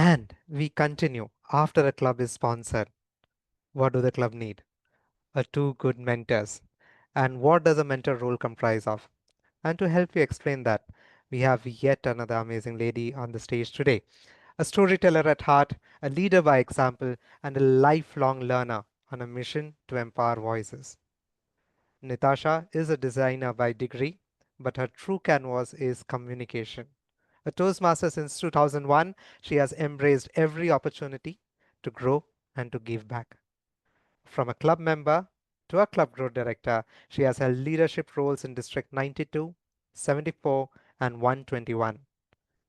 And we continue after a club is sponsored. What do the club need? Two good mentors. And what does a mentor role comprise of? And to help you explain that, we have yet another amazing lady on the stage today. A storyteller at heart, a leader by example, and a lifelong learner on a mission to empower voices. Natasha is a designer by degree, but her true canvas is communication. A Toastmaster since 2001, she has embraced every opportunity to grow and to give back. From a club member to a club growth director, she has held leadership roles in District 92, 74, and 121,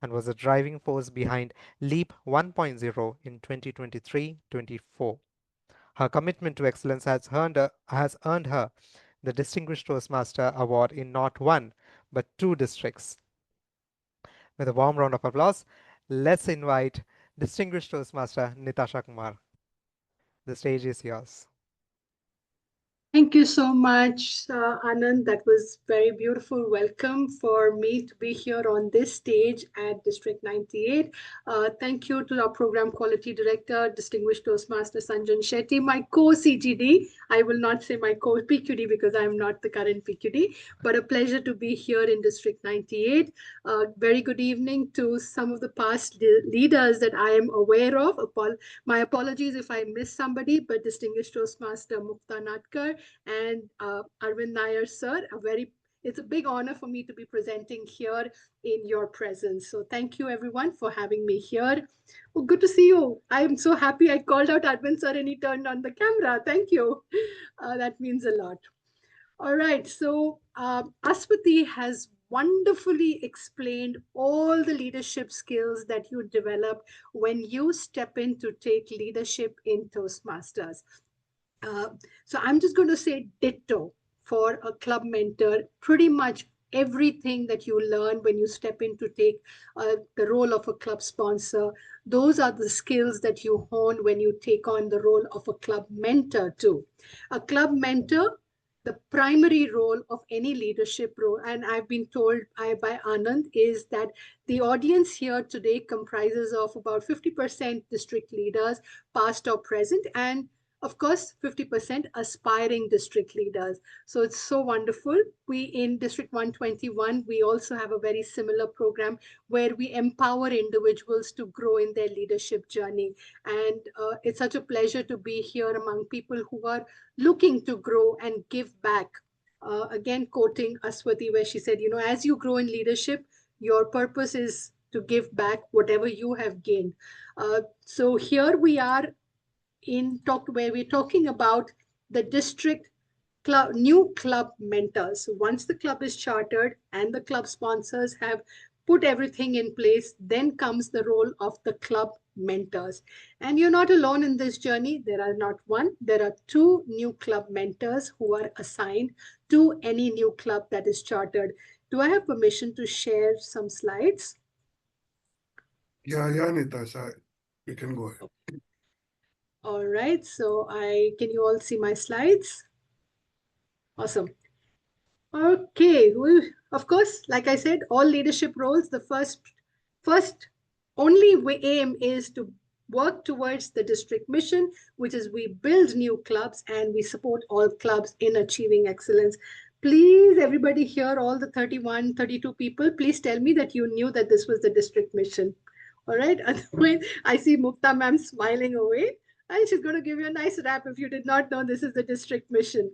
and was a driving force behind LEAP 1.0 in 2023-24. Her commitment to excellence has earned her the Distinguished Toastmaster Award in not one, but two districts. With a warm round of applause, let's invite Distinguished Toastmaster Nitasha Kumar. The stage is yours. Thank you so much, Anand. That was very beautiful. Welcome for me to be here on this stage at District 98. Thank you to our Program Quality Director, Distinguished Toastmaster Sanjan Shetty, my co-CGD. I will not say my co-PQD because I'm not the current PQD, but a pleasure to be here in District 98. Very good evening to some of the past leaders that I am aware of. My apologies if I miss somebody, but Distinguished Toastmaster Mukta Natkar and Arvind Nair, sir. It's a big honor for me to be presenting here in your presence. So thank you everyone for having me here. Oh, good to see you. I'm so happy I called out Arvind sir and he turned on the camera. Thank you. That means a lot. All right. So Aswati has wonderfully explained all the leadership skills that you develop when you step in to take leadership in Toastmasters. Uh, so I'm just going to say ditto for a club mentor. Pretty much everything that you learn when you step in to take the role of a club sponsor, those are the skills that you hone when you take on the role of a club mentor too. A club mentor, the primary role of any leadership role, and I've been told by Anand, is that the audience here today comprises of about 50% district leaders, past or present, and of course 50% aspiring district leaders. So it's so wonderful. We in District 121, we also have a very similar program where we empower individuals to grow in their leadership journey. And it's such a pleasure to be here among people who are looking to grow and give back. Again, quoting Aswati, where she said, as you grow in leadership, your purpose is to give back whatever you have gained. So here we are in talk where we're talking about the district club, new club mentors. So once the club is chartered and the club sponsors have put everything in place, then comes the role of the club mentors. And you're not alone in this journey. There are not one, there are two new club mentors who are assigned to any new club that is chartered. Do I have permission to share some slides? Yeah, Natasha, you can go ahead. All right, so I can you all see my slides? Awesome. Okay, well, of course, like I said, all leadership roles, the first only aim is to work towards the district mission, which is we build new clubs and we support all clubs in achieving excellence. Please, everybody here, all the 31, 32 people, please tell me that you knew that this was the district mission. All right. Otherwise, I see Mukta ma'am smiling away. And she's going to give you a nice rap if you did not know this is the district mission.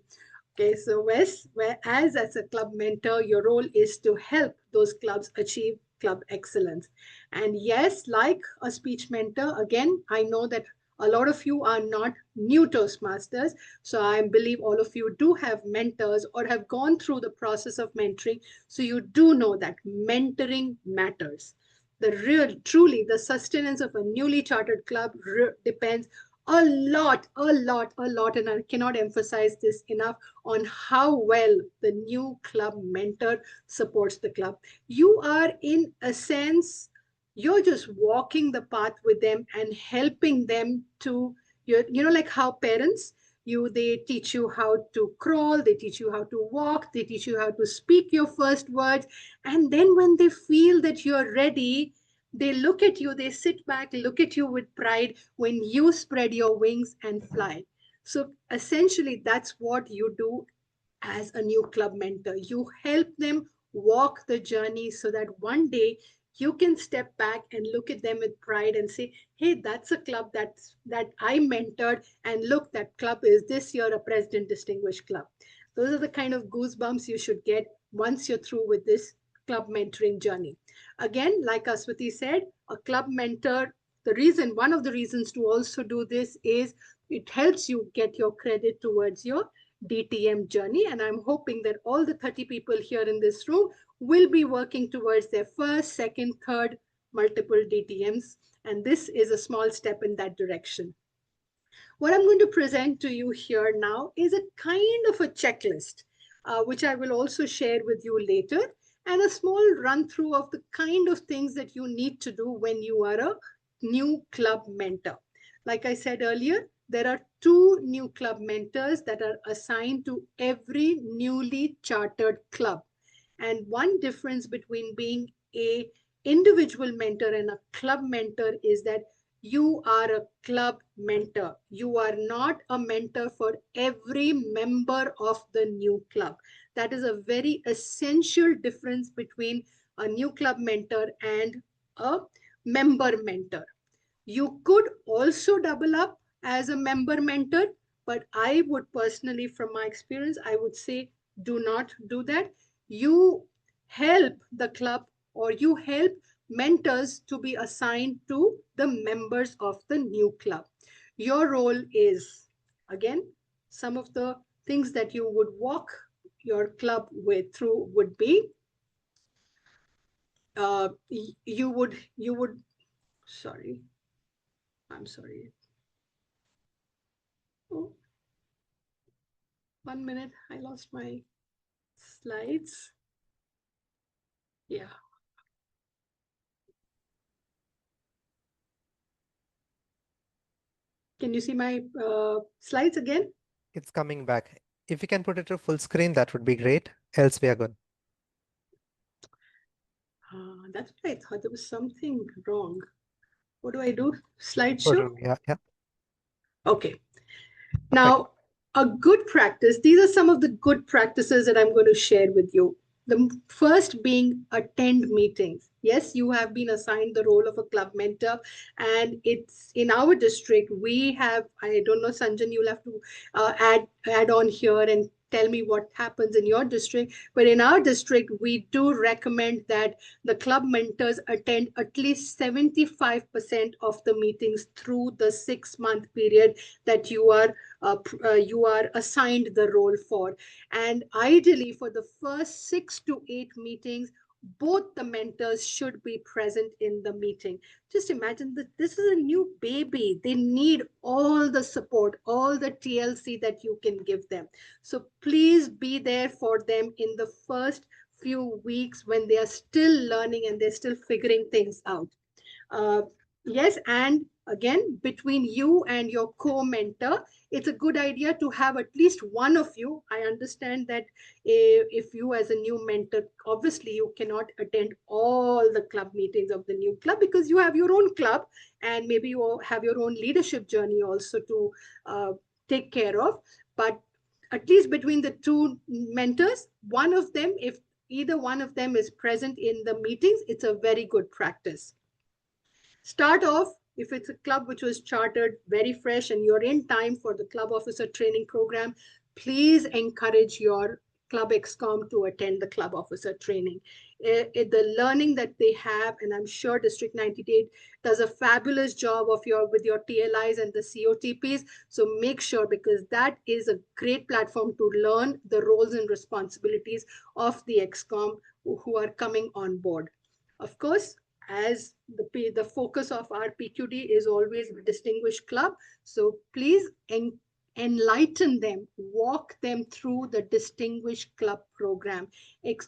Okay, so Wes, whereas as a club mentor, your role is to help those clubs achieve club excellence. And yes, like a speech mentor, again, I know that a lot of you are not new Toastmasters. So I believe all of you do have mentors or have gone through the process of mentoring. So you do know that mentoring matters. The real, truly, the sustenance of a newly chartered club depends a lot, and I cannot emphasize this enough on how well the new club mentor supports the club. You are, in a sense, you're just walking the path with them and helping them to, like how parents, they teach you how to crawl, they teach you how to walk, they teach you how to speak your first words. And then when they feel that you're ready, They look at you, they sit back, look at you with pride when you spread your wings and fly. So essentially, that's what you do as a new club mentor. You help them walk the journey so that one day you can step back and look at them with pride and say, hey, that's a club that I mentored, and look, that club is this year a President Distinguished Club. Those are the kind of goosebumps you should get once you're through with this club mentoring journey. Again, like Aswati said, a club mentor, one of the reasons to also do this is it helps you get your credit towards your DTM journey. And I'm hoping that all the 30 people here in this room will be working towards their first, second, third, multiple DTMs. And this is a small step in that direction. What I'm going to present to you here now is a kind of a checklist, which I will also share with you later, and a small run through of the kind of things that you need to do when you are a new club mentor. Like I said earlier, there are 2 new club mentors that are assigned to every newly chartered club. And one difference between being a individual mentor and a club mentor is that you are a club mentor. You are not a mentor for every member of the new club. That is a very essential difference between a new club mentor and a member mentor. You could also double up as a member mentor, but I would personally, from my experience, I would say do not do that. You help the club, or you help mentors to be assigned to the members of the new club. Your role is, again, some of the things that you would walk your club with through would be you would sorry, I'm sorry. Oh, 1 minute, I lost my slides. Yeah. Can you see my slides again? It's coming back. If you can put it to full screen, that would be great. Else we are good. That's what I thought. There was something wrong. What do I do? Slideshow? Yeah, yeah. Okay. Now, a good practice, these are some of the good practices that I'm going to share with you. The first being attend meetings. Yes, you have been assigned the role of a club mentor, and it's in our district. We have, I don't know, Sanjan, you'll have to add on here and tell me what happens in your district. But in our district, we do recommend that the club mentors attend at least 75% of the meetings through the 6-month period that you are assigned the role for. And ideally, for the first 6 to 8 meetings, both the mentors should be present in the meeting. Just imagine that this is a new baby. They need all the support, all the TLC that you can give them. So please be there for them in the first few weeks when they are still learning and they're still figuring things out. Yes, and again, between you and your co-mentor, it's a good idea to have at least one of you. I understand that if you as a new mentor, obviously you cannot attend all the club meetings of the new club because you have your own club and maybe you have your own leadership journey also to take care of. But at least between the 2 mentors, one of them, if either one of them is present in the meetings, it's a very good practice. Start off, if it's a club which was chartered very fresh and you're in time for the club officer training program, please encourage your club excom to attend the club officer training. The learning that they have, and I'm sure District 98 does a fabulous job with your TLIs and the COTPs. So make sure, because that is a great platform to learn the roles and responsibilities of the excom who are coming on board. Of course, as the focus of our PQD is always distinguished club. So please enlighten them, walk them through the distinguished club program.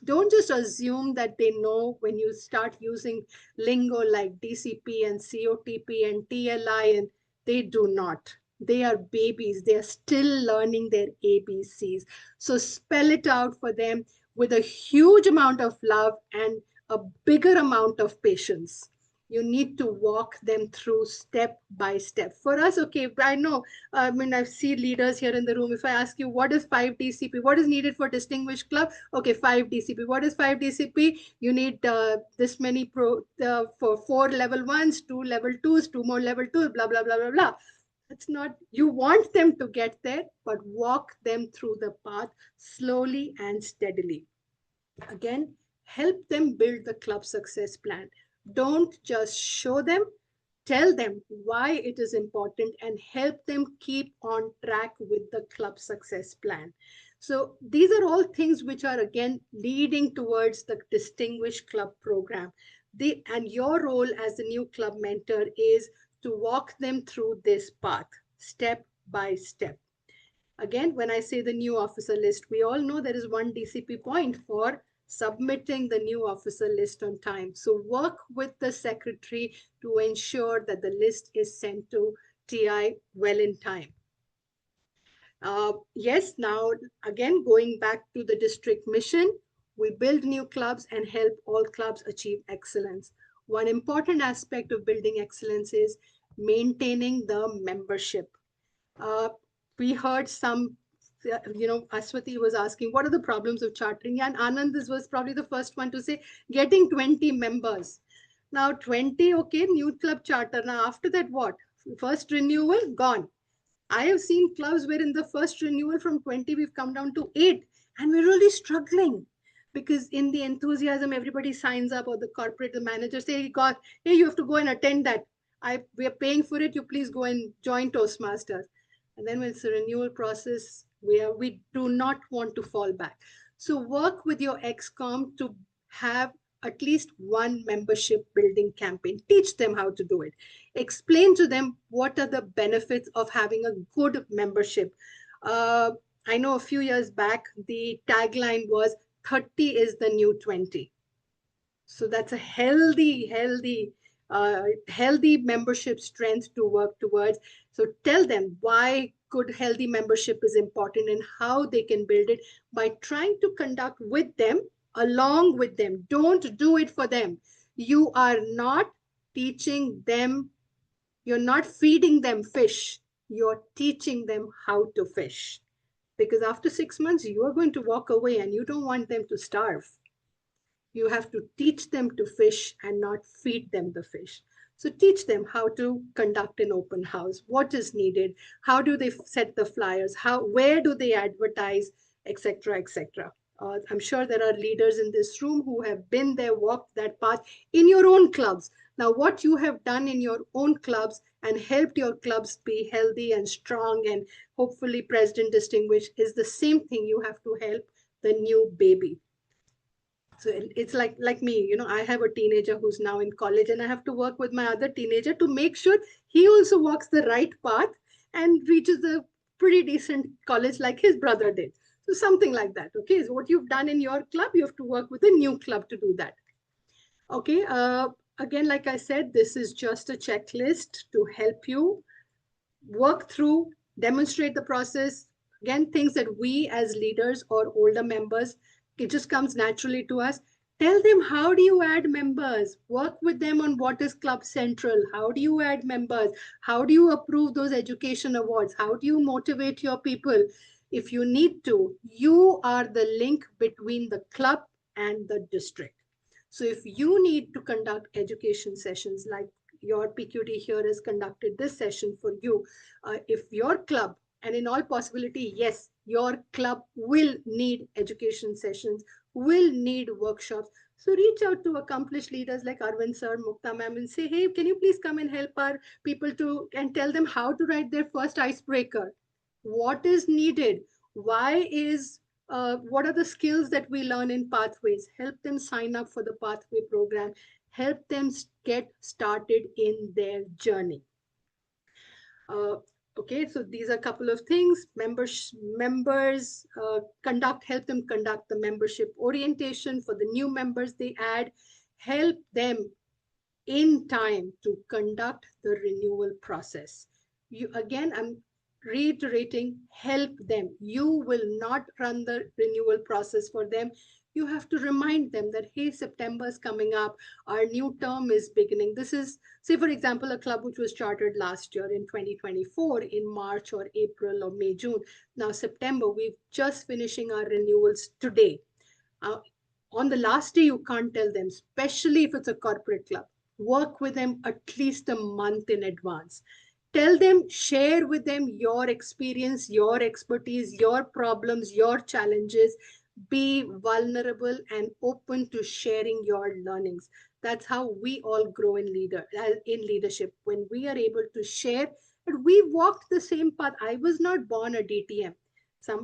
Don't just assume that they know when you start using lingo like DCP and COTP and TLI, and they do not. They are babies. They are still learning their ABCs. So spell it out for them with a huge amount of love and a bigger amount of patience. You need to walk them through step by step. For us, okay, I know, I mean, I've seen leaders here in the room. If I ask you, what is 5 DCP? What is needed for Distinguished Club? Okay, 5 DCP. What is 5 DCP? You need this many for 4 level 1s, 2 level 2s, 2 more level 2s, blah, blah, blah, blah, blah. It's not, you want them to get there, but walk them through the path slowly and steadily. Again, help them build the club success plan. Don't just show them, tell them why it is important and help them keep on track with the club success plan. So these are all things which are again leading towards the Distinguished Club program. And your role as the new club mentor is to walk them through this path step by step. Again, when I say the new officer list, we all know there is one DCP point for submitting the new officer list on time. So work with the secretary to ensure that the list is sent to TI well in time. Yes, now again, going back to the district mission, we build new clubs and help all clubs achieve excellence. One important aspect of building excellence is maintaining the membership. Uh, we heard some, Aswati was asking, what are the problems of chartering? And Anand, this was probably the first one to say, getting 20 members. Now 20, okay, new club charter. Now after that, what? First renewal, gone. I have seen clubs where in the first renewal from 20, we've come down to 8, and we're really struggling because in the enthusiasm, everybody signs up, or the corporate, the manager say, God, hey, you have to go and attend that. We are paying for it. You please go and join Toastmasters. And then when it's a renewal process, we do not want to fall back. So work with your XCOM to have at least one membership building campaign. Teach them how to do it. Explain to them what are the benefits of having a good membership. Uh, I know a few years back, the tagline was 30 is the new 20. So that's a healthy membership strength to work towards. So tell them why good healthy membership is important and how they can build it by trying to conduct with them, along with them. Don't do it for them. You are not teaching them, you're not feeding them fish. You're teaching them how to fish. Because after 6 months, you are going to walk away and you don't want them to starve. You have to teach them to fish and not feed them the fish. So teach them how to conduct an open house, what is needed, how do they set the flyers, where do they advertise, etc., etc. I'm sure there are leaders in this room who have been there, walked that path in your own clubs. Now, what you have done in your own clubs and helped your clubs be healthy and strong and hopefully President Distinguished is the same thing you have to help the new baby. So it's like me, I have a teenager who's now in college and I have to work with my other teenager to make sure he also walks the right path and reaches a pretty decent college like his brother did. So something like that. Okay, so what you've done in your club, you have to work with a new club to do that. Okay, again, like I said, this is just a checklist to help you work through, demonstrate the process. Again, things that we as leaders or older members, it just comes naturally to us. Tell them, how do you add members? Work with them on what is Club Central. How do you add members? How do you approve those education awards? How do you motivate your people? If you need to, you are the link between the club and the district. So if you need to conduct education sessions like your PQD here has conducted this session for you, if your club, and in all possibility, yes, your club will need education sessions, will need workshops. So reach out to accomplished leaders like Arvind sir, Mukta ma'am, and say, hey, can you please come and help our people and tell them how to write their first icebreaker? What is needed? What are the skills that we learn in Pathways? Help them sign up for the Pathway program. Help them get started in their journey. Okay, so these are a couple of things. Members help them conduct the membership orientation for the new members they add. Help them in time to conduct the renewal process. I'm reiterating, help them. You will not run the renewal process for them. You have to remind them that, hey, September is coming up, our new term is beginning. This is, say, for example, a club which was chartered last year in 2024 in March or April or May, June. Now, September, we've just finishing our renewals today. Uh, on the last day, you can't tell them, especially if it's a corporate club. Work with them at least a month in advance. Tell them, share with them your experience, your expertise, your problems, your challenges. Be vulnerable and open to sharing your learnings. That's how we all grow in leadership. When we are able to share, but we walked the same path. I was not born a DTM.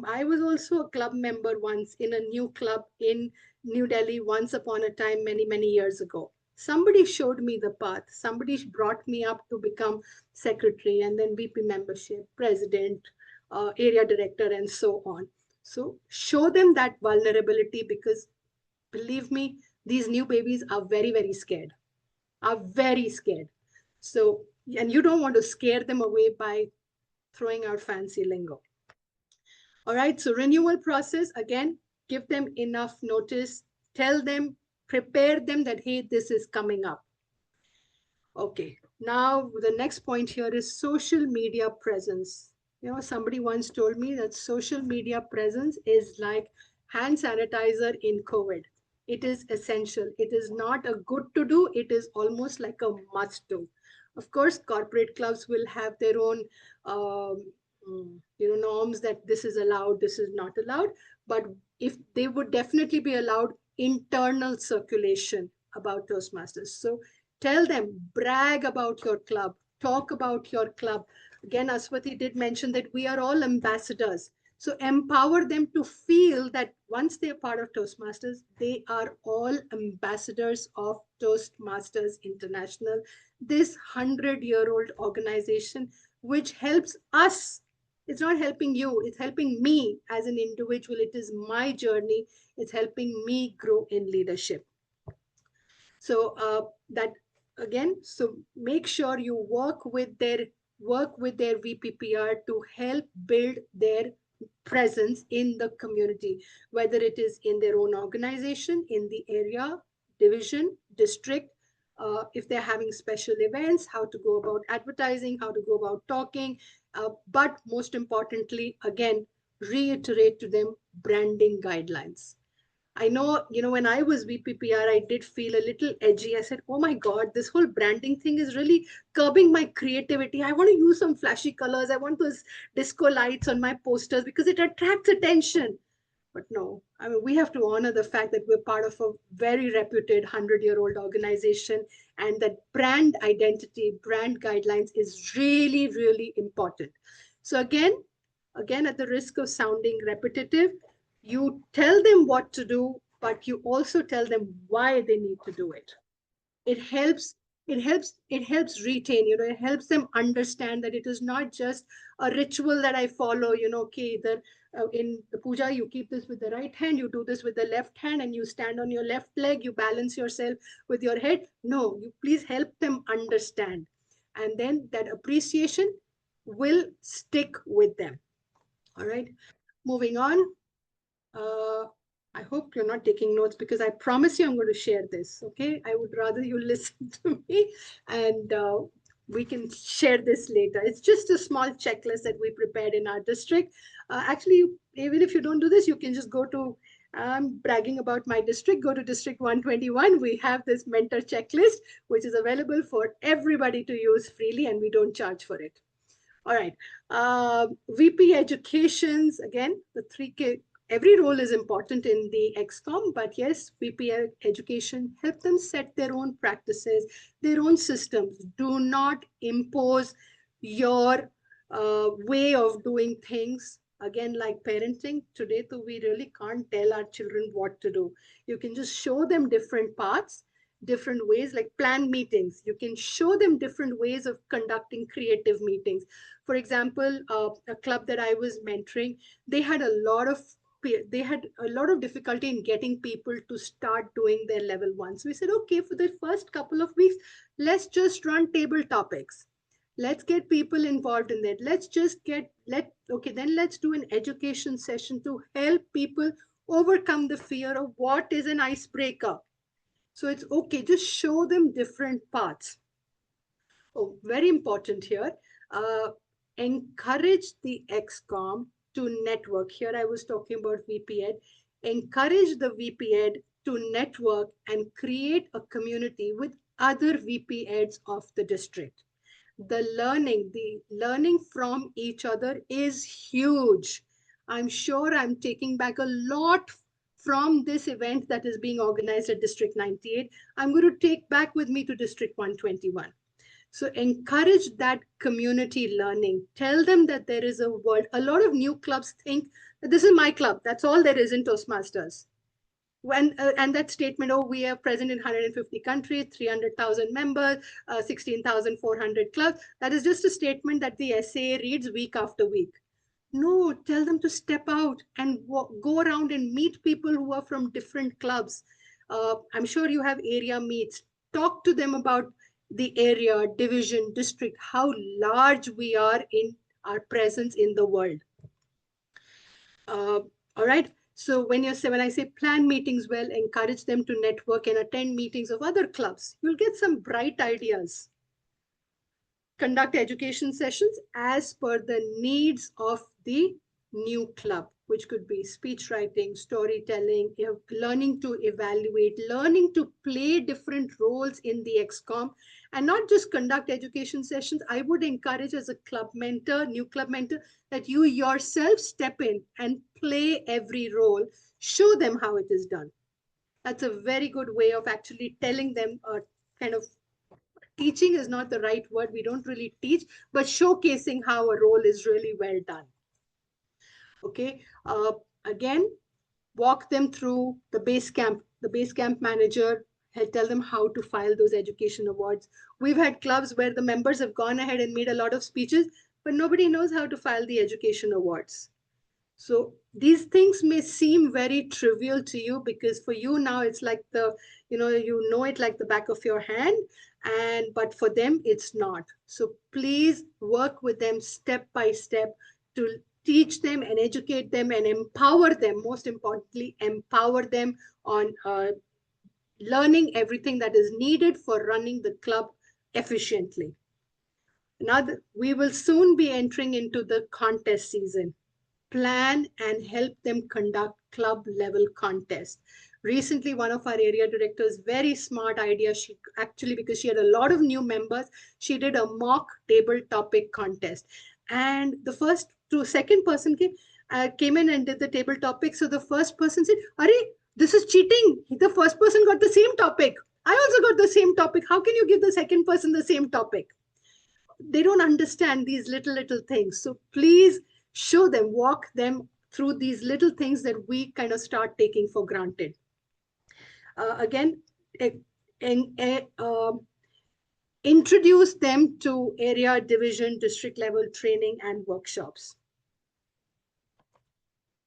I was also a club member once in a new club in New Delhi once upon a time, many years ago. Somebody showed me the path. Somebody brought me up to become secretary and then VP membership, president, area director, and so on. So show them that vulnerability, because believe me, these new babies are very scared, are very scared. So, and you don't want to scare them away by throwing out fancy lingo. All right, so renewal process, again, give them enough notice, tell them, prepare them that, hey, this is coming up. Okay, now the next point here is social media presence. You know, somebody once told me that social media presence is like hand sanitizer in COVID. It is essential. It is not a good to do, it is almost like a must do. Of course, corporate clubs will have their own norms that this is allowed, this is not allowed. But if they would definitely be allowed internal circulation about Toastmasters. So tell them, brag about your club, talk about your club. Again, Aswati did mention that we are all ambassadors. So empower them to feel that once they're part of Toastmasters, they are all ambassadors of Toastmasters International, this 100-year-old organization, which helps us. It's not helping you, it's helping me as an individual. It is my journey. It's helping me grow in leadership. So that again, so make sure you work with their VPPR to help build their presence in the community, whether it is in their own organization, in the area, division, district, if they're having special events, how to go about advertising, how to go about talking. But most importantly, again, reiterate to them branding guidelines. I know, when I was VPPR, I did feel a little edgy. I said, oh my God, this whole branding thing is really curbing my creativity. I want to use some flashy colors. I want those disco lights on my posters because it attracts attention. But no, I mean, we have to honor the fact that we're part of a very reputed 100-year-old organization, and that brand identity, brand guidelines is really important. So again, at the risk of sounding repetitive, you tell them what to do, but you also tell them why they need to do it. It helps retain, it helps them understand that it is not just a ritual that I follow, okay, in the puja, you keep this with the right hand, you do this with the left hand, and you stand on your left leg, you balance yourself with your head. No, you please help them understand. And then that appreciation will stick with them. All right, moving on. I hope you're not taking notes, because I promise you I'm going to share this, okay? I would rather you listen to me, and we can share this later. It's just a small checklist that we prepared in our district. Actually, even if you don't do this, you can just go to, I'm bragging about my district, go to District 121. We have this mentor checklist, which is available for everybody to use freely, and we don't charge for it. All right. VP Educations, again, the 3K, every role is important in the XCOM, but yes, VP Education, help them set their own practices, their own systems. Do not impose your way of doing things. Again, like parenting, today, we really can't tell our children what to do. You can just show them different paths, different ways, like plan meetings. You can show them different ways of conducting creative meetings. For example, a club that I was mentoring, they had a lot of difficulty in getting people to start doing their level 1. So we said, okay, for the first couple of weeks, let's just run table topics. Let's get people involved in that. Then let's do an education session to help people overcome the fear of what is an icebreaker. So it's okay, just show them different paths. Oh, very important here. Uh, Encourage the XCOM to network. Here I was talking about VPEd. Encourage the VPEd to network and create a community with other VPEds of the district. The learning from each other is huge. I'm sure I'm taking back a lot from this event that is being organized at District 98. I'm going to take back with me to District 121. So encourage that community learning. Tell them that there is a world. A lot of new clubs think that this is my club. That's all there is in Toastmasters. And that statement, oh, we are present in 150 countries, 300,000 members, 16,400 clubs. That is just a statement that the SA reads week after week. No, tell them to step out and go around and meet people who are from different clubs. I'm sure you have area meets. Talk to them about the area, division, district, how large we are in our presence in the world. All right. So when I say plan meetings well, encourage them to network and attend meetings of other clubs. You'll get some bright ideas. Conduct education sessions as per the needs of the new club, which could be speech writing, storytelling, learning to evaluate, learning to play different roles in the XCOM, and not just conduct education sessions. I would encourage as a club mentor, new club mentor, that you yourself step in and play every role, show them how it is done. That's a very good way of actually telling them, kind of teaching is not the right word. We don't really teach, but showcasing how a role is really well done. Okay. Again, walk them through the base camp. The base camp manager, tell them how to file those education awards. We've had clubs where the members have gone ahead and made a lot of speeches, but nobody knows how to file the education awards. So these things may seem very trivial to you, because for you now it's like you know it like the back of your hand, but for them it's not. So please work with them step by step to teach them and educate them and empower them. Most importantly, empower them on learning everything that is needed for running the club efficiently. Now we will soon be entering into the contest season. Plan and help them conduct club level contests. Recently, one of our area directors, very smart idea, she actually, because she had a lot of new members, she did a mock table topic contest. And the second person came in and did the table topic. So the first person said, Are, this is cheating. The first person got the same topic. I also got the same topic. How can you give the second person the same topic? They don't understand these little things. So please show them, walk them through these little things that we kind of start taking for granted. Again, introduce them to area, division, district level training and workshops.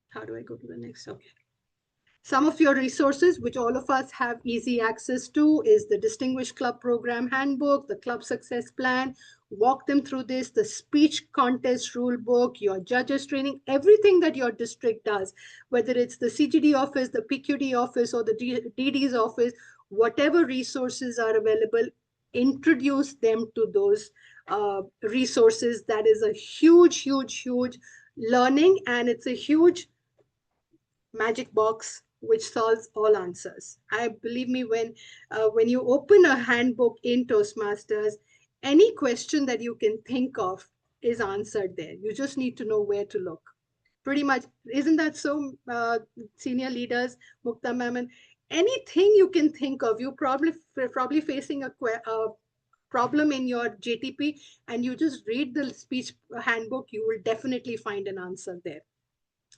How do I go to the next? Okay. Some of your resources, which all of us have easy access to, is the Distinguished Club Program Handbook, the Club Success Plan. Walk them through this, the speech contest rule book, your judges training, everything that your district does, whether it's the CGD office, the PQD office, or the DD's office, whatever resources are available, introduce them to those resources. That is a huge learning, and it's a huge magic box which solves all answers. I believe me, when you open a handbook in Toastmasters, any question that you can think of is answered there. You just need to know where to look. Pretty much, isn't that so, senior leaders, Mukta ma'am? And anything you can think of, you probably facing a problem in your JTP, and you just read the speech handbook, you will definitely find an answer there.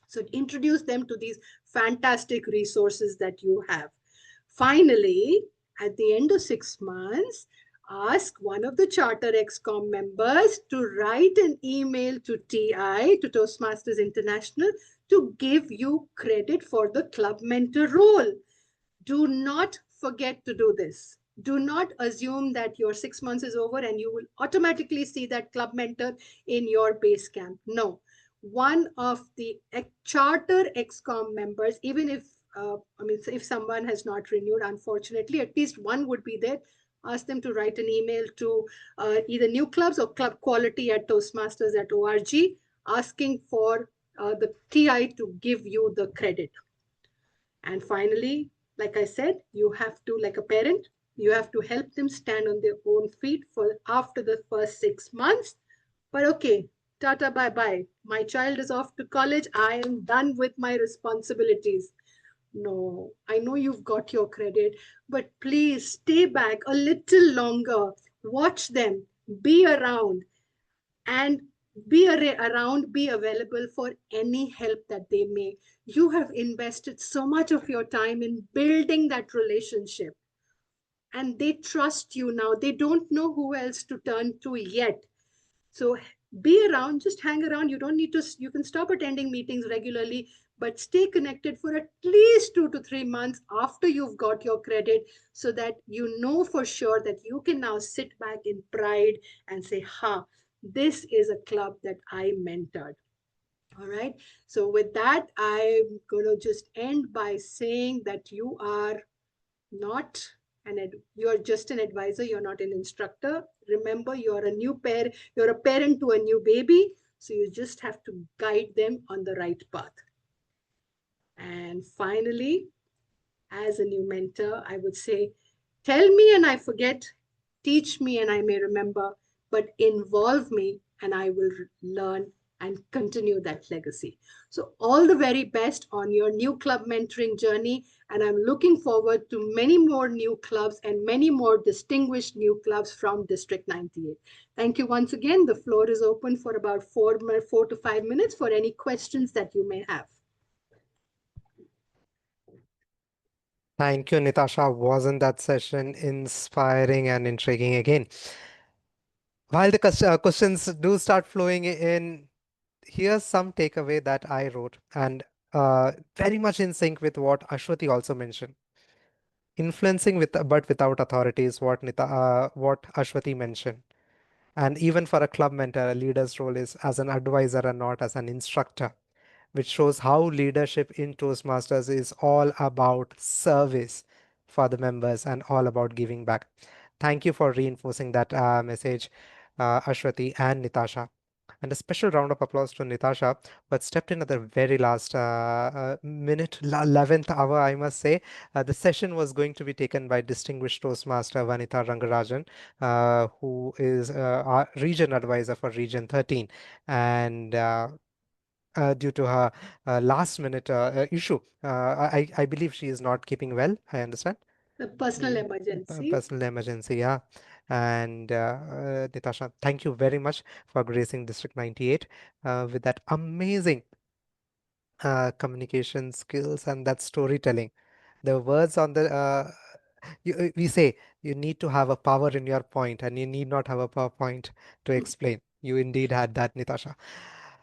So introduce them to these fantastic resources that you have. Finally, at the end of 6 months, ask one of the Charter XCOM members to write an email to TI, to Toastmasters International, to give you credit for the club mentor role. Do not forget to do this. Do not assume that your 6 months is over and you will automatically see that club mentor in your base camp. No. one of the charter EXCOM members, even if if someone has not renewed, unfortunately, at least one would be there. Ask them to write an email to either new clubs or club quality at toastmasters.org, asking for the TI to give you the credit. And finally, like I said, you have to, like a parent, you have to help them stand on their own feet for after the first 6 months. But okay, tata, bye bye. My child is off to college. I am done with my responsibilities. No, I know you've got your credit, but please stay back a little longer. Watch them, be around, and around, be available for any help that they may. You have invested so much of your time in building that relationship, and they trust you now. They don't know who else to turn to yet. So be around, just hang around. You don't need to, you can stop attending meetings regularly, but stay connected for at least 2 to 3 months after you've got your credit, so that you know for sure that you can now sit back in pride and say, ha, this is a club that I mentored. All right. So with that, I'm going to just end by saying that you are not you're just an advisor, you're not an instructor. Remember, you're a new pair, you're a parent to a new baby, so you just have to guide them on the right path. And finally, as a new mentor, I would say, tell me and I forget, teach me and I may remember, but involve me and I will learn and continue that legacy. So, all the very best on your new club mentoring journey. And I'm looking forward to many more new clubs and many more distinguished new clubs from District 98. Thank you once again. The floor is open for about 4 to 5 minutes for any questions that you may have. Thank you, Natasha. Wasn't that session inspiring and intriguing again? While the questions do start flowing in, here's some takeaway that I wrote, and very much in sync with what Ashwati also mentioned. Influencing with but without authority is what Ashwati mentioned. And even for a club mentor, a leader's role is as an advisor and not as an instructor, which shows how leadership in Toastmasters is all about service for the members and all about giving back. Thank you for reinforcing that message, Ashwati and Nitasha. And a special round of applause to Nitasha, but stepped in at the very last minute, 11th hour, I must say. The session was going to be taken by distinguished Toastmaster Vanitha Rangarajan, who is our region advisor for Region 13. And due to her last minute issue, I believe she is not keeping well, I understand. The personal emergency. Personal emergency, yeah. And Natasha, thank you very much for gracing District 98 with that amazing communication skills and that storytelling. The words on the we say you need to have a power in your point, and you need not have a PowerPoint to explain. You indeed had that, Natasha.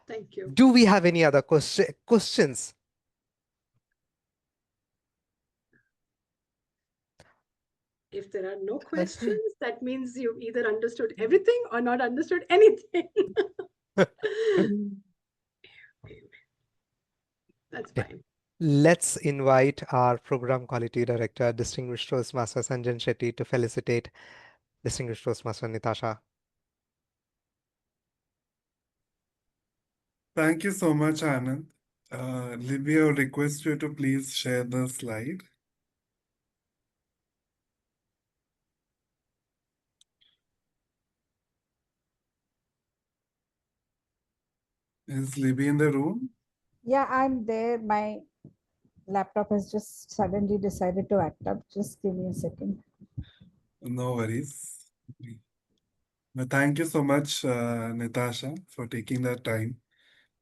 Thank you. Do we have any other questions? If there are no questions, that means you either understood everything or not understood anything. That's Yeah. fine. Let's invite our Program Quality Director, Distinguished Toastmaster Sanjan Shetty, to felicitate Distinguished Toastmaster Natasha. Thank you so much, Anand. Libby, I would request you to please share the slide. Is Libby in the room? Yeah, I'm there. My laptop has just suddenly decided to act up. Just give me a second. No worries. But thank you so much, Natasha, for taking that time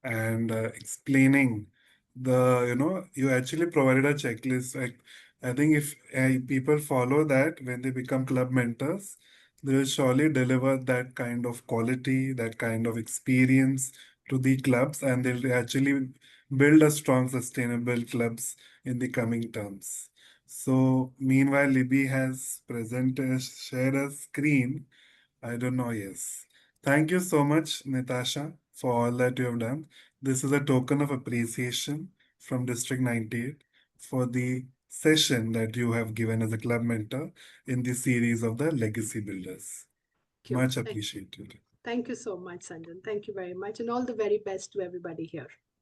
and explaining you actually provided a checklist. Like, I think if people follow that when they become club mentors, they will surely deliver that kind of quality, that kind of experience to the clubs, and they'll actually build a strong, sustainable clubs in the coming terms. So, meanwhile, Libby has shared a screen. I don't know, yes. Thank you so much, Natasha, for all that you have done. This is a token of appreciation from District 98 for the session that you have given as a club mentor in the series of the Legacy Builders. Thank you. Much appreciated. Thank you so much, Sanjan. Thank you very much. And all the very best to everybody here.